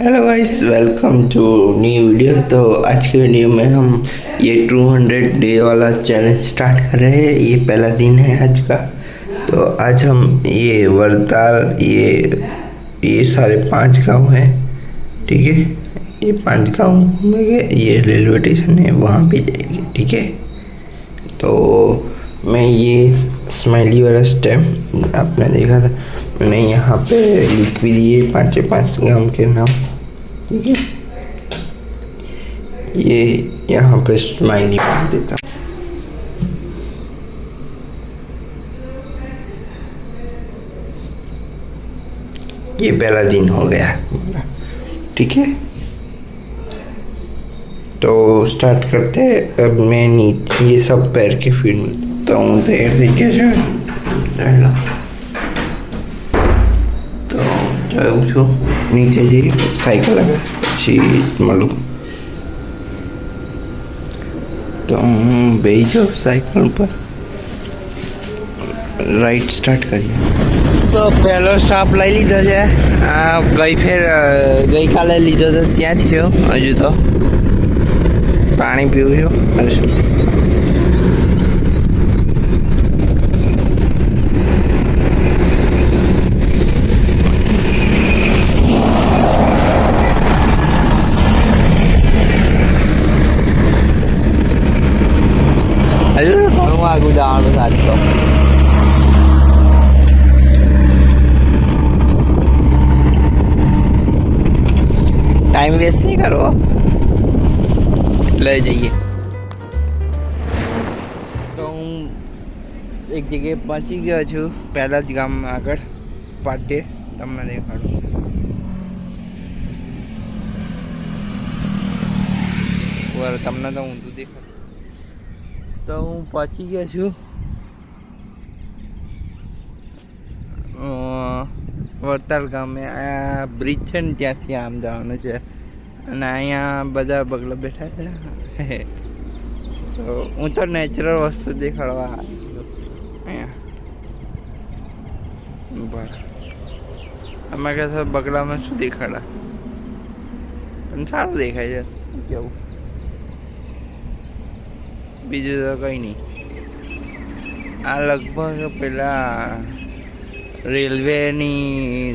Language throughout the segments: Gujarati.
Hello guys, welcome to new video. तो आज के वीडियो में हम ये 200 डे वाला चैलेंज स्टार्ट कर रहे हैं। ये पहला दिन है आज का। तो आज हम ये वरताल ये सारे 5 गाँव हैं, ठीक है। ये 5 गाँव घूमेंगे। ये रेलवे स्टेशन है, वहाँ पे जाएंगे, ठीक है। तो मैं ये स्माइली वाला स्टैम्प आपने देखा था, मैंने यहाँ पे लिख भी दिए 5 गाँव के नाम, ठीक है। ये यहाँ पे स्माइली मार देता। ये पहला दिन हो गया हमारा, ठीक है। तो स्टार्ट करते हैं। अब मैं नीचे ये सब पैर के फीड में देता हूँ देर से कैसे जाऊँ छो नीचे जी साइकिल है अच्छी मालूम। तो भेजो साइकिल पर राइट स्टार्ट करिए। तो पहलो स्टॉप લઈ લીધો છે। ગઈ કાલે લીધો તો ત્યાં જ છું। હજુ તો પાણી પીવું છું। હજુ ઘણું આગું જવાનું સાચ તો ટાઈમ વેસ્ટ નહીં કરવો, એટલે જઈએ। તો હું એક જગ્યાએ પહોંચી ગયો છું, પહેલા જ ગામ આગળ પાટે તમને દેખાડું। બરાબર, તમને તો ઊંધું દેખાડું। તો હું પહોંચી ગયો છું વરતાલ ગામે। આ બ્રિજ છે ને, ત્યાંથી આમ જવાનું છે। અને અહીંયા બધા બગલા બેઠા છે। તો હું તો નેચરલ વસ્તુ દેખાડવા અહીંયા બરાબર। અમે કહેશો બગલામાં શું દેખાડા, પણ સારું દેખાય છે, કેવું બીજું તો કંઈ નહીં। આ લગભગ પેલા રેલવેની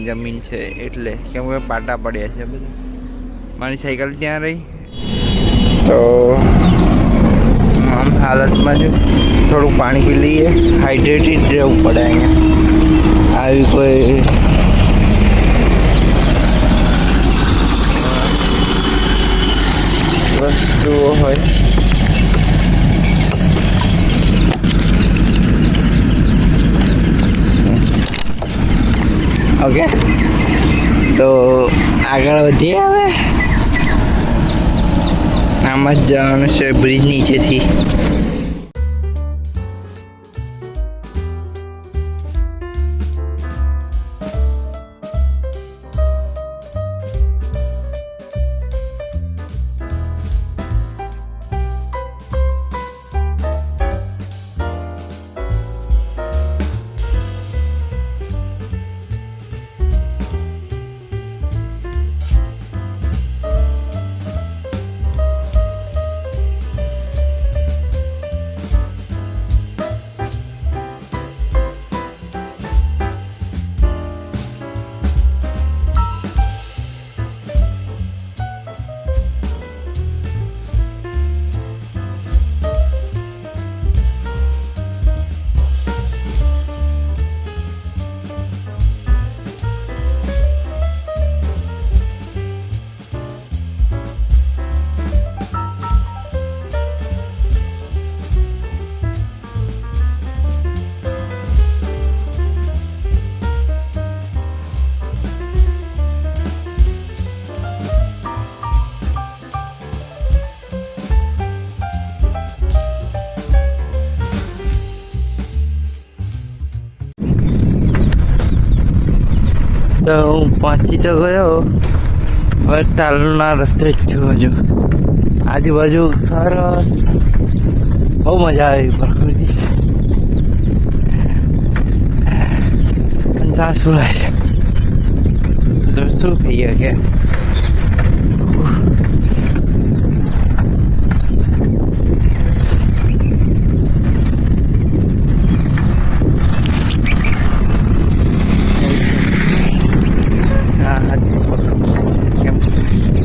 જમીન છે, એટલે કેમ કે પાટા પડ્યા છે બધા। મારી સાયકલ ત્યાં રહી, તો આમ હાલતમાં જો થોડુંક પાણી પી લઈએ। હાઇડ્રેટેડ રહેવું પડે અહીંયા। આવી કોઈ વસ્તુઓ હોય ओके। तो આગળ વધીએ। હવે આમ જ જવાનું છે બ્રિજ નીચેથી। તો હું પહોંચી તો ગયો, વરતાલના રસ્તે જ છું હજુ। આજુબાજુ સરસ, બહુ મજા આવી પ્રકૃતિ। સાસ ફૂલાય છે। તો શું થઈ શકે.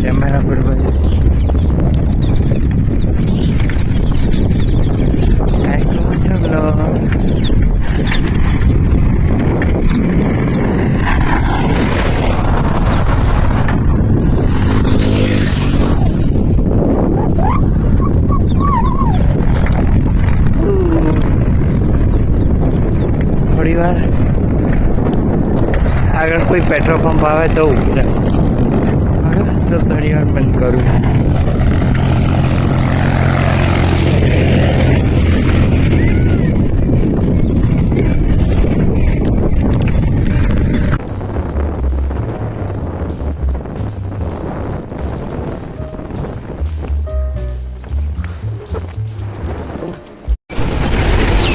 કેમેરા પર થોડી વાર આગળ કોઈ પેટ્રોલ પંપ આવે તો ઊભું રહે. તો થોડી વાર બંધ કરું.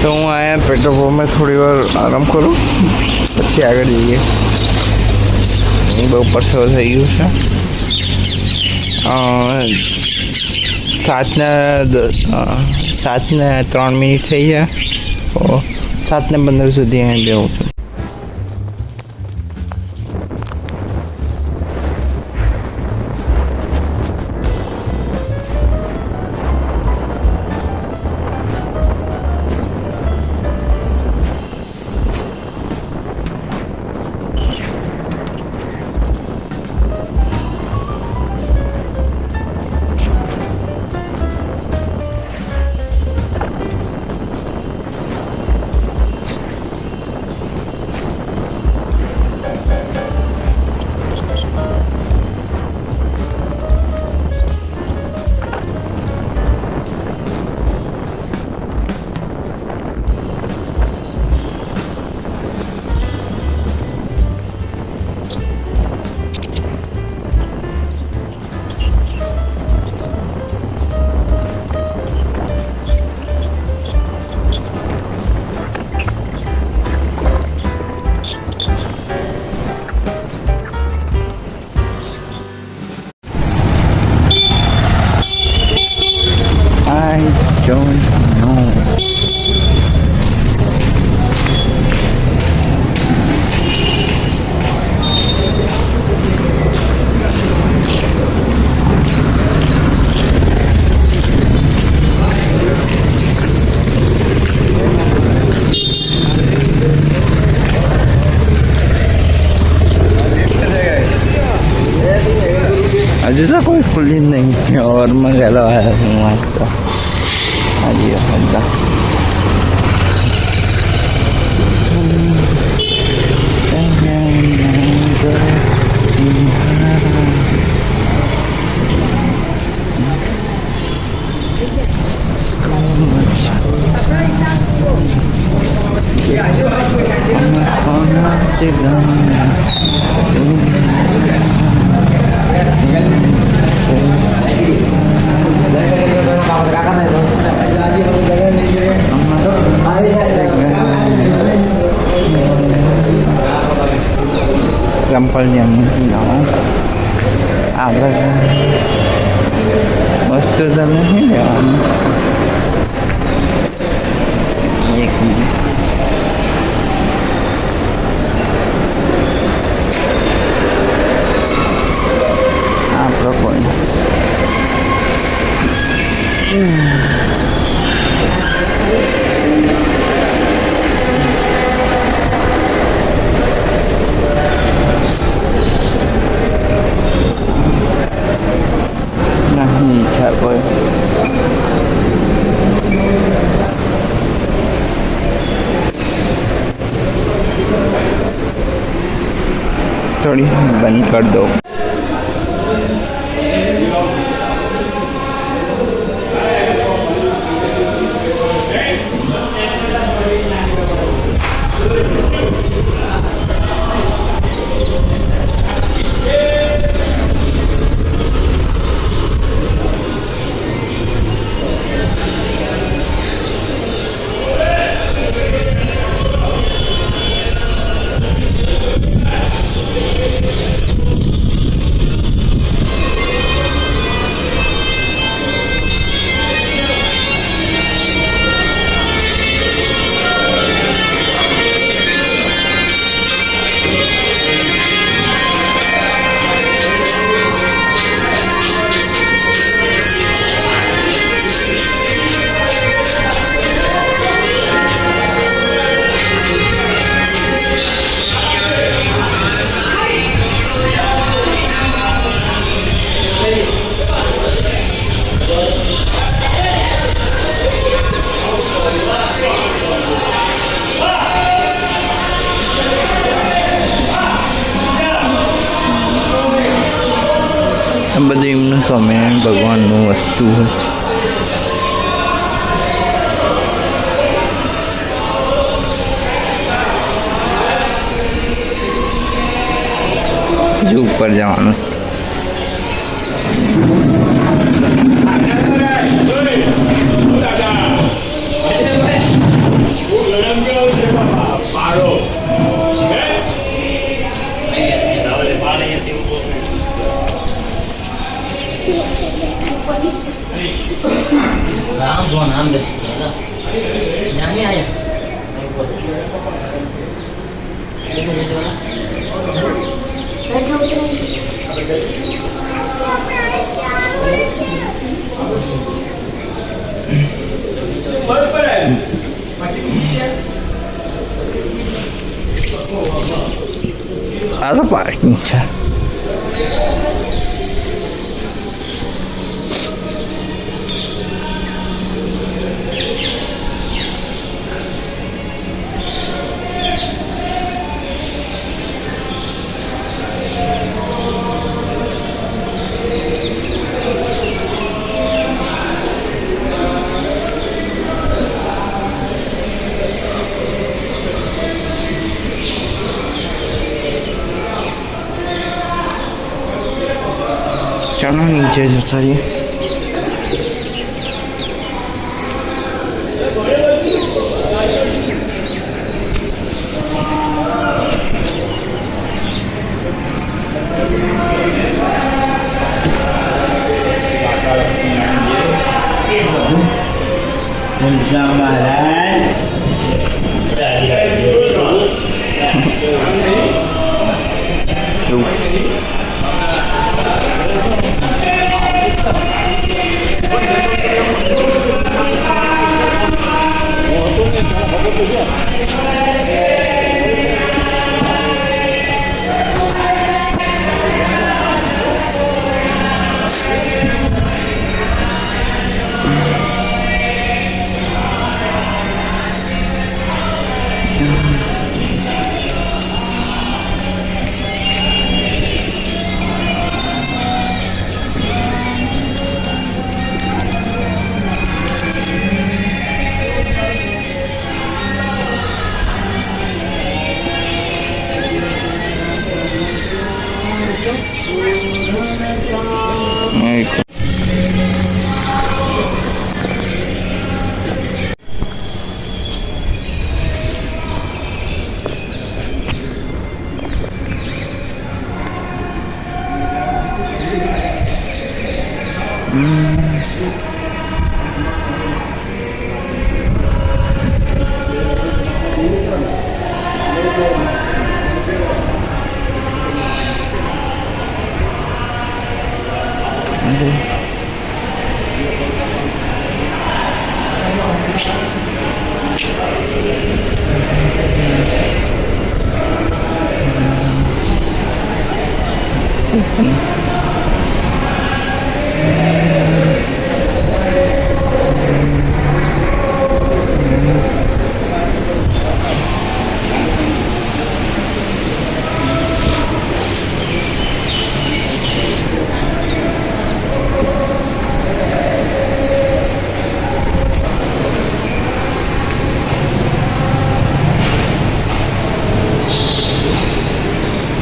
તો હું અહીંયા પેટ્રોલ પંપમાં થોડી વાર આરામ કરું પછી આગળ જઈએ. બહુ પરસેવો થઈ ગયું છે. 7:03 થઈ ગયા. 7:15 સુધી અહીં બેહું છું. Don't know. अभी तो कोई खुली नहीं है और मंगला है तो अजी हल्का Gampang yang no, ada mesti dalam ini ya. Apa pun. नहीं था कोई थोड़ी बंद कर दो. આ બધું એમનું સ્વામિનારાયણ ભગવાનનું વસ્તુ છે હજુ ઉપર જવાનું આ તો પાર્કિંગ છે ચાલો નીચે જતા રહીએ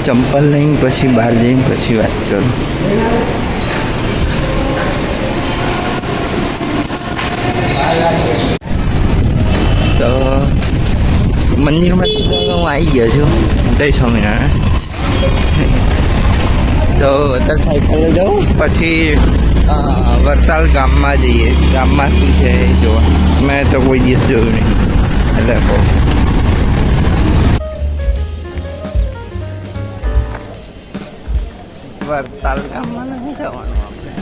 ચંપલ લઈને પછી બહાર જઈને પછી વાત કરું તો મંદિરમાં તો હું આવી ગયો છું જય સ્વામિનારાયણ તો અત્યારે સાયકલે જાઉં પછી વરતાલ ગામમાં જઈએ ગામમાં શું છે એ જોવા મેં તો કોઈ દિવસ જોયું નહીં એટલે વરતાલ ગામમાં નથી જવાનું આપણે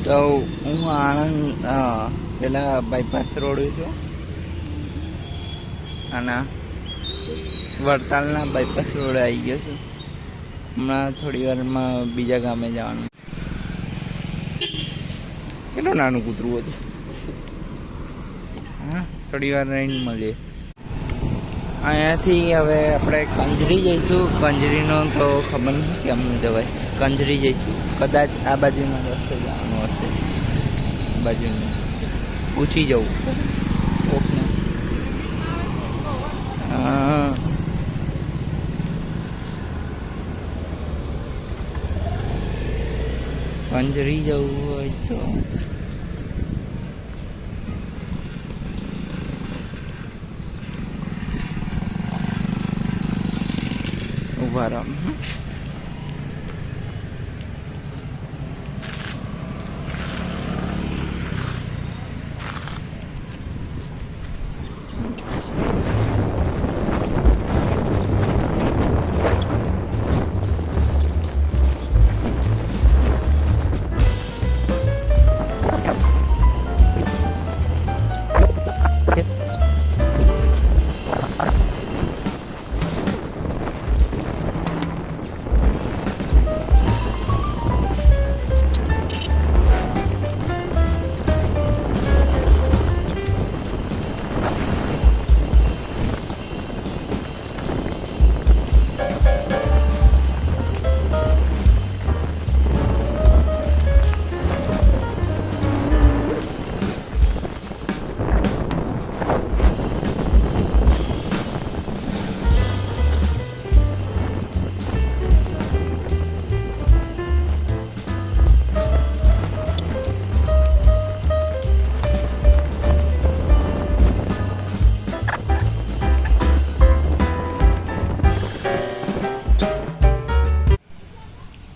તો હું આણંદ પેલા બાયપાસ રોડ છું અને વડતાલના બાયપાસ રોડ આવી ગયો છું. હમણાં થોડી વારમાં બીજા ગામે જવાનું. કેટલું નાનું કૂતરું હતું. હા, થોડી વાર રહીને મળીએ. અહીંયાથી હવે આપણે કંજરી જઈશું. કંજરીનો તો ખબર નહીં કેમનું જવાય. કંજરી જઈશું. કદાચ આ બાજુના રસ્તે જવાનું હશે. બાજુનું પૂછી જવું. ઓકે. કંજરી જવું હોય તો ઉભા રહો.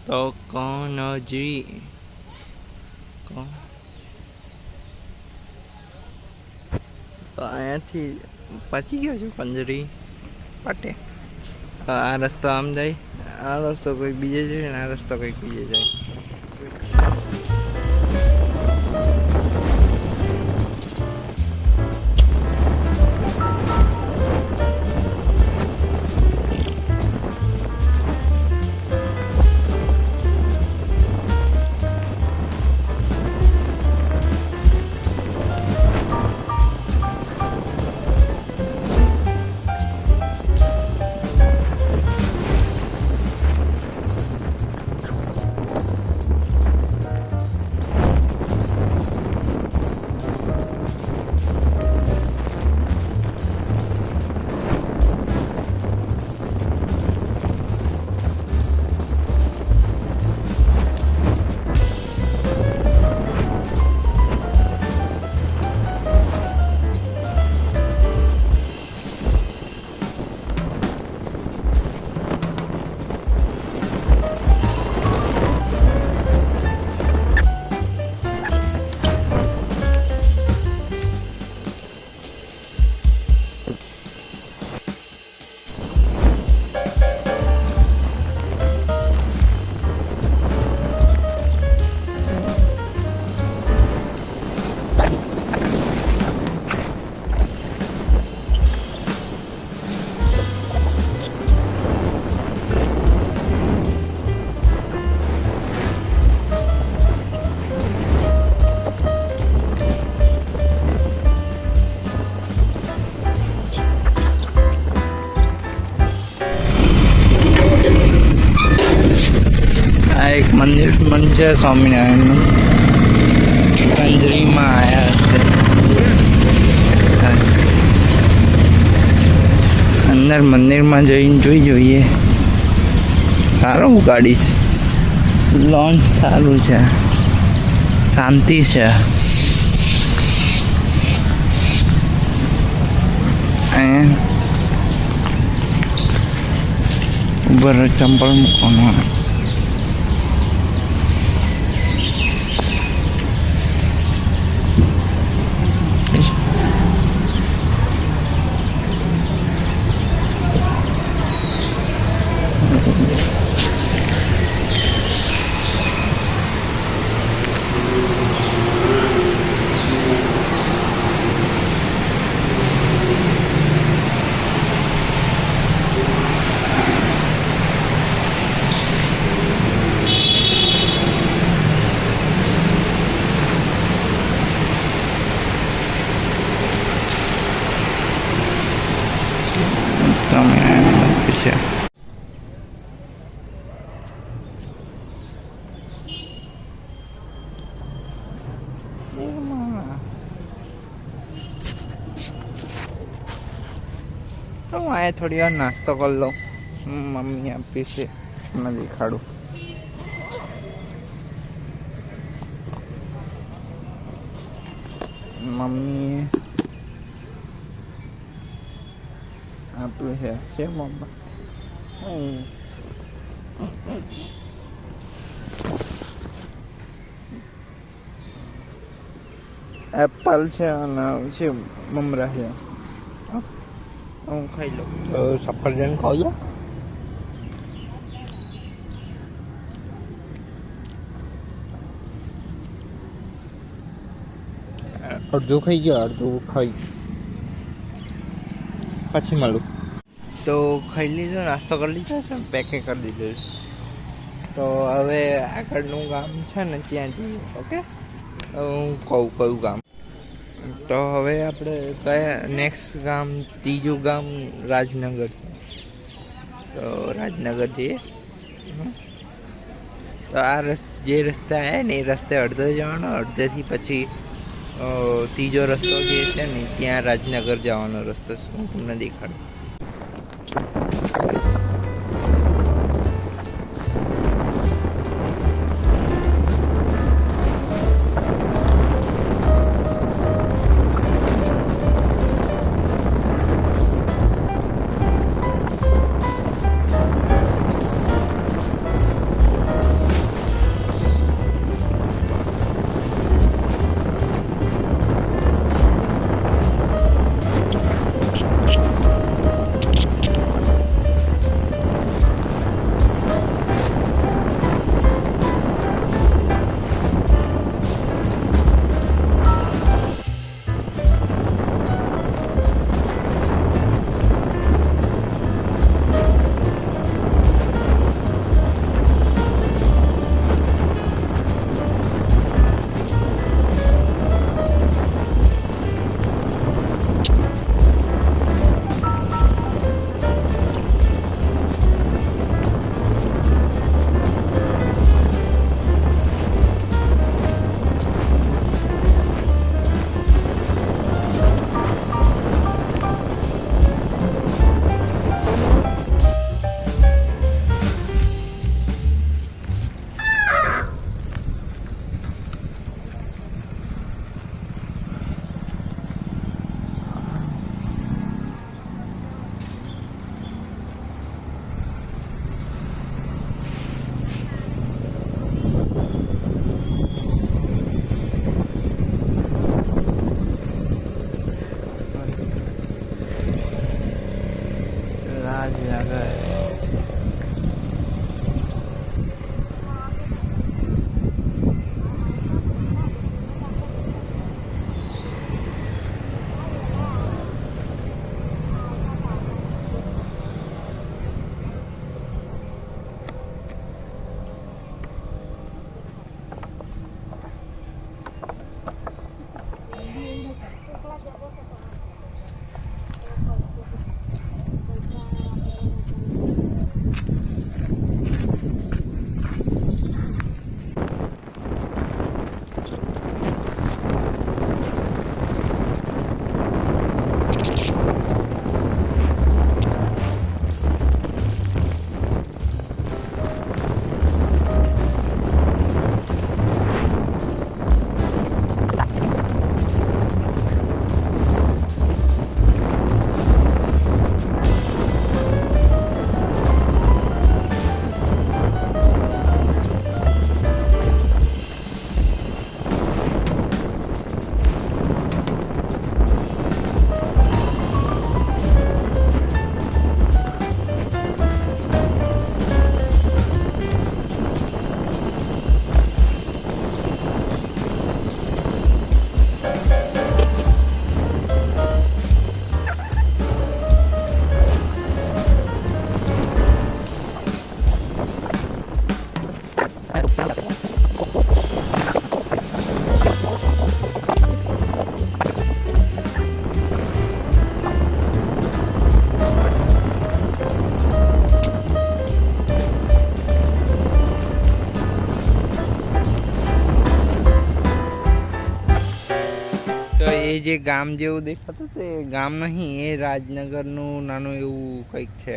તો કનજી અહીંયાથી પચી ગયો છું કંજરી પાટે. આ રસ્તો આમ જાય, આ રસ્તો કોઈ બીજે જાય ને આ રસ્તો કંઈક બીજે જાય. એક મંદિર પણ છે સ્વામિનારાયણનું. કંજરીમાં આવ્યા અંદર મંદિરમાં જઈને જોઈએ. સારું ગાડી છે, લોન સારું છે, શાંતિ છે. ઉપર ચંપલ મૂકવાનું. તો હું અહીંયા થોડી વાર નાસ્તો કરી લઉં. મમ્મી આપી છે, તમને દેખાડું. મમ્મીએ આપ્યું છે મમ્મા. એપલ છે અને છે મમરા છે. હું ખાઈ લઉં. તો સફરજન ખાવ છો? અડધું ખાઈ ગયો, અડધું ખાઈ પછી મળું. તો ખાઈ લીધો, નાસ્તો કરી લીધો છે, પેકે કરી દીધો છે. તો હવે આગળનું ગામ છે ને ત્યાં જઈએ. ઓકે, હું કહું કયું ગામ. તો હવે આપણે કયા નેક્સ્ટ ગામ, ત્રીજું ગામ રાજનગર છે. તો રાજનગર જઈએ. તો આ જે રસ્તે આવે ને એ રસ્તે અડધો જવાનો, અડધેથી પછી ત્રીજો રસ્તો જે છે ને ત્યાં રાજનગર જવાનો રસ્તો છે. હું તમને દેખાડું. જે ગામ જેવું દેખાતું તે ગામ નહીં, એ રાજનગરનું નાનું એવું કંઈક છે.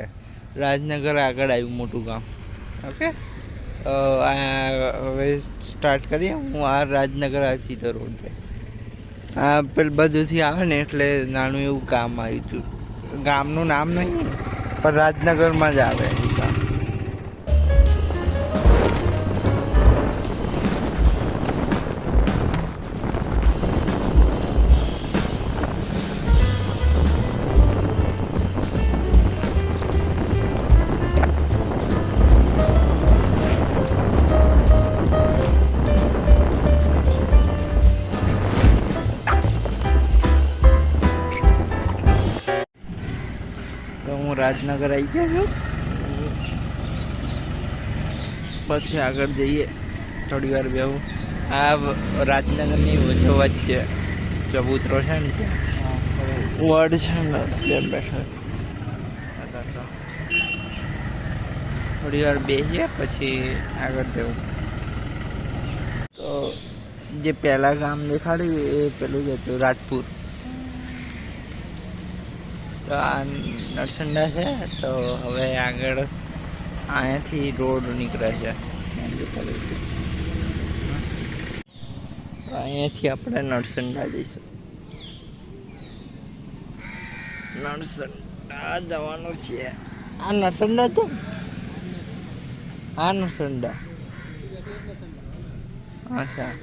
રાજનગર આગળ આવ્યું મોટું ગામ. ઓકે, આ હવે સ્ટાર્ટ કરીએ. હું આ રાજનગર આ સીધો રોડ છે. આ પેલું બધુંથી આવે ને એટલે નાનું એવું ગામ આવ્યું હતું. ગામનું નામ નહીં પણ રાજનગરમાં જ આવે એ ગામ. તો હું રાજનગર આવી ગયો છું. પછી આગળ જઈએ, થોડી વાર બેહું. આ રાજનગરની વચ્ચોવચ્ચ છે, ચબૂતરો છે ને ત્યાં વડ છે ને ત્યાં બેઠા. થોડી વાર બેસીએ પછી આગળ જવું. તો જે પહેલાં ગામ દેખાડ્યું એ પેલું જ હતું, રાજપુર. તો આ નરસંડા છે. તો હવે આગળ અહીંયાથી રોડ નીકળે છે. અહીંયાથી આપણે નરસંડા જઈશું. નરસંડા જવાનું છે. આ નરસંડા તો આ નરસંડા. અચ્છા,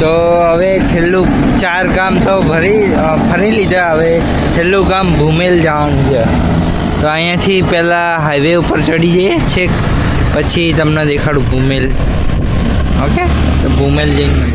તો હવે છેલ્લું 4 ગામ તો ફરી લીધા. હવે છેલ્લું ગામ ભૂમેલ જવાનું છે. તો અહીંયાથી પહેલાં હાઈવે ઉપર ચડી જઈએ છેક, પછી તમને દેખાડું ભૂમેલ. ઓકે, તો ભૂમેલ જઈને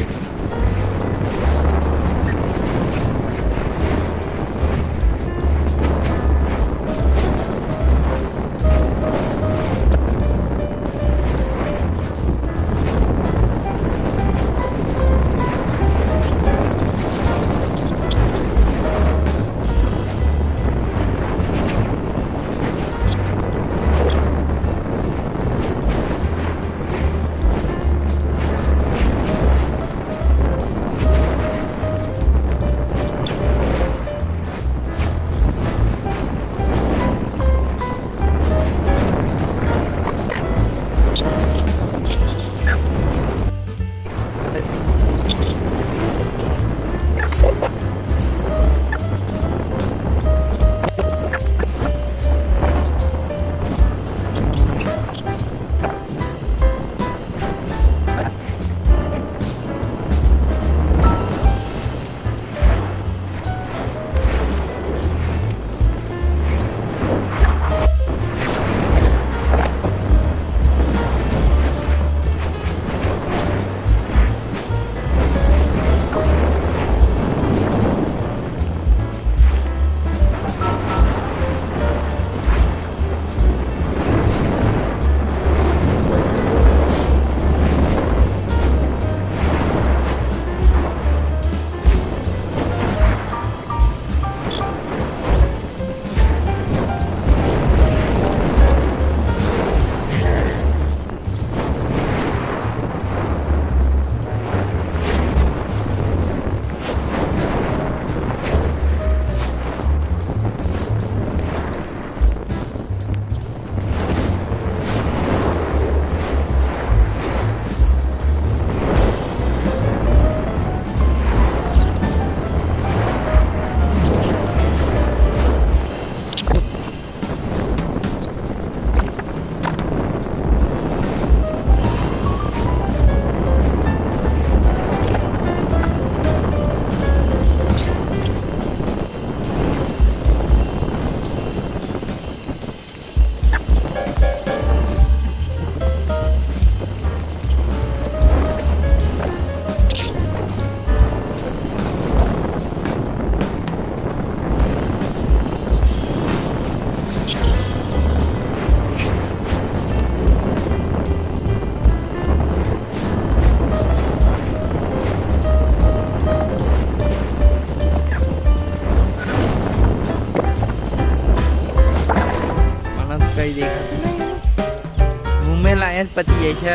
પહેલાં અહીંયા જ પતી જાય છે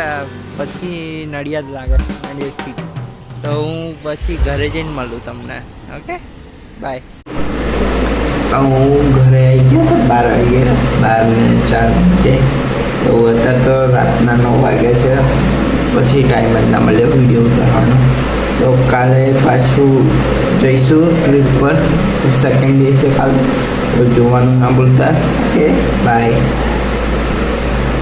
પછી નડિયાદ લાગે નડિયાદથી તો હું પછી ઘરે જઈને મળું તમને ઓકે બાય હું ઘરે આવી ગયો તો 12 વાગે 12 ને 4 મિનિટે તો અત્યારે તો રાતના 9 વાગ્યા છે પછી ટાઈમ જ ના મળ્યો વિડીયો ઉતારવાનો તો કાલે પાછું જઈશું ટ્રીપ પર સેકન્ડ ડે છે કાલે તો જોવાનું ના ભૂલતા ઓકે બાય